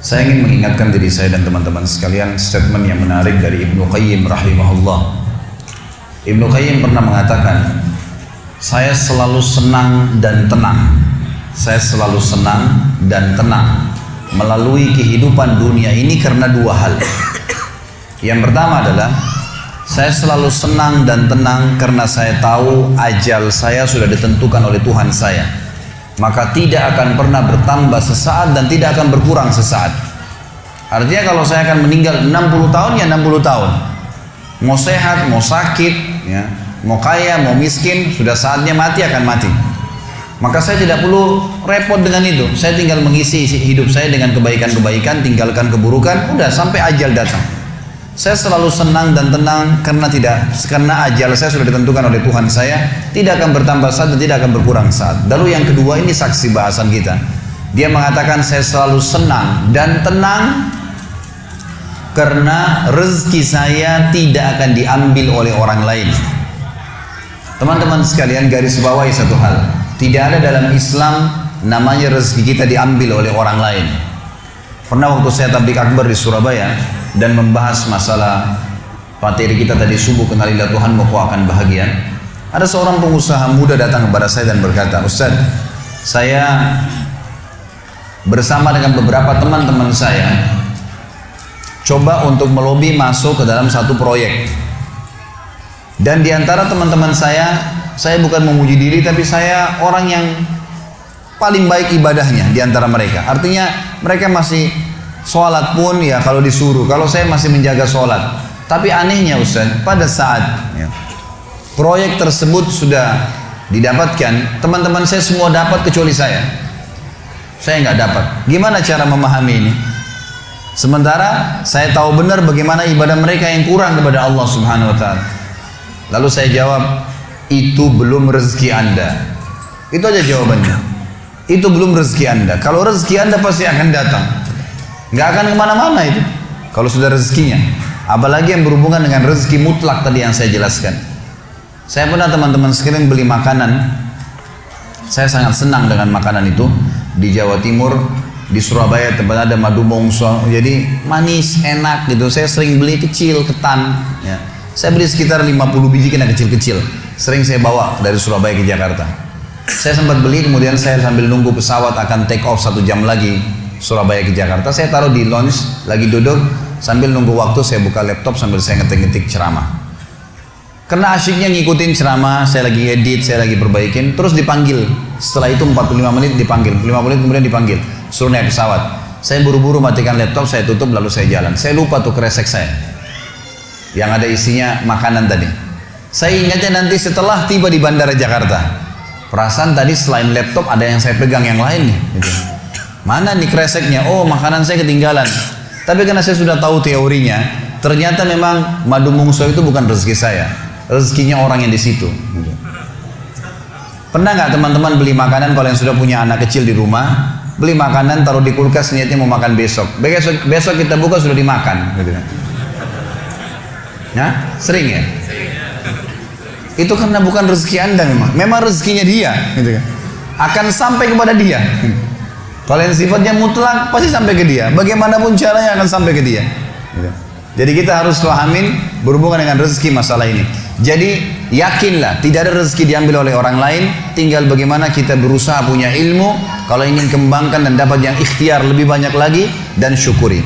Saya ingin mengingatkan diri saya dan teman-teman sekalian statement yang menarik dari Ibnu Qayyim rahimahullah. Ibnu Qayyim pernah mengatakan, saya selalu senang dan tenang. Saya selalu senang dan tenang melalui kehidupan dunia ini karena dua hal. Yang pertama adalah saya selalu senang dan tenang karena saya tahu ajal saya sudah ditentukan oleh Tuhan saya. Maka tidak akan pernah bertambah sesaat dan tidak akan berkurang sesaat. Artinya kalau saya akan meninggal 60 tahun ya 60 tahun. Mau sehat, mau sakit, ya, mau kaya, mau miskin, sudah saatnya mati akan mati. Maka saya tidak perlu repot dengan itu. Saya tinggal mengisi hidup saya dengan kebaikan-kebaikan, tinggalkan keburukan, udah sampai ajal datang. Saya selalu senang dan tenang karena ajal saya sudah ditentukan oleh Tuhan saya, tidak akan bertambah saat dan tidak akan berkurang saat. Lalu yang kedua, ini saksi bahasan kita. Dia mengatakan saya selalu senang dan tenang karena rezeki saya tidak akan diambil oleh orang lain. Teman-teman sekalian, garis bawahi satu hal. Tidak ada dalam Islam namanya rezeki kita diambil oleh orang lain. Pernah waktu saya tabligh akbar di Surabaya dan membahas masalah materi kita tadi subuh, kenalilah Tuhanmu kau akan bahagia. Ada seorang pengusaha muda datang kepada saya dan berkata, Ustaz, saya bersama dengan beberapa teman-teman saya coba untuk melobi masuk ke dalam satu proyek. Dan di antara teman-teman saya bukan memuji diri, tapi saya orang yang paling baik ibadahnya di antara mereka. Artinya mereka masih sholat pun ya kalau disuruh, kalau saya masih menjaga sholat. Tapi anehnya Ustaz, pada saat proyek tersebut sudah didapatkan, teman-teman saya semua dapat kecuali saya nggak dapat. Gimana cara memahami ini? Sementara saya tahu benar bagaimana ibadah mereka yang kurang kepada Allah Subhanahu wa Ta'ala. Lalu saya jawab, itu belum rezeki Anda. Itu aja jawabannya. Itu belum rezeki Anda. Kalau rezeki Anda pasti akan datang. Nggak akan kemana-mana itu kalau sudah rezekinya. Apalagi yang berhubungan dengan rezeki mutlak tadi yang saya jelaskan. Saya pernah teman-teman sekalian beli makanan. Saya sangat senang dengan makanan itu. Di Jawa Timur, di Surabaya tempat ada madu mongso, jadi manis, enak gitu. Saya sering beli kecil, ketan ya. Saya beli sekitar 50 biji kena kecil-kecil. Sering saya bawa dari Surabaya ke Jakarta. Saya sempat beli, kemudian saya sambil nunggu pesawat akan take off 1 jam lagi Surabaya ke Jakarta, saya taruh di lounge, lagi duduk sambil nunggu waktu, saya buka laptop sambil saya ngetik-ngetik ceramah. Karena asyiknya ngikutin ceramah, saya lagi edit, saya lagi perbaikin, terus dipanggil. Setelah itu 45 menit dipanggil, 5 menit kemudian dipanggil, suruh naik pesawat. Saya buru-buru matikan laptop, saya tutup lalu saya jalan. Saya lupa tuh kresek saya yang ada isinya makanan tadi. Saya ingatnya nanti setelah tiba di Bandara Jakarta. Perasaan tadi selain laptop ada yang saya pegang yang lain nih gitu. Mana nih kreseknya? Oh, makanan saya ketinggalan. Tapi karena saya sudah tahu teorinya, ternyata memang madu mongso itu bukan rezeki saya. Rezekinya orang yang di situ gitu. Pernah nggak teman-teman beli makanan, kalau yang sudah punya anak kecil di rumah, beli makanan taruh di kulkas niatnya mau makan besok. Besok kita buka sudah dimakan gitu kan. Ya, sering ya? Itu karena bukan rezeki Anda memang rezekinya dia gitu kan. Akan sampai kepada dia. Kalau yang sifatnya mutlak pasti sampai ke dia. Bagaimanapun caranya akan sampai ke dia gitu. Jadi kita harus pahamin berhubungan dengan rezeki masalah ini. Jadi yakinlah tidak ada rezeki diambil oleh orang lain, tinggal bagaimana kita berusaha punya ilmu kalau ingin kembangkan dan dapat yang ikhtiar lebih banyak lagi, dan syukuri.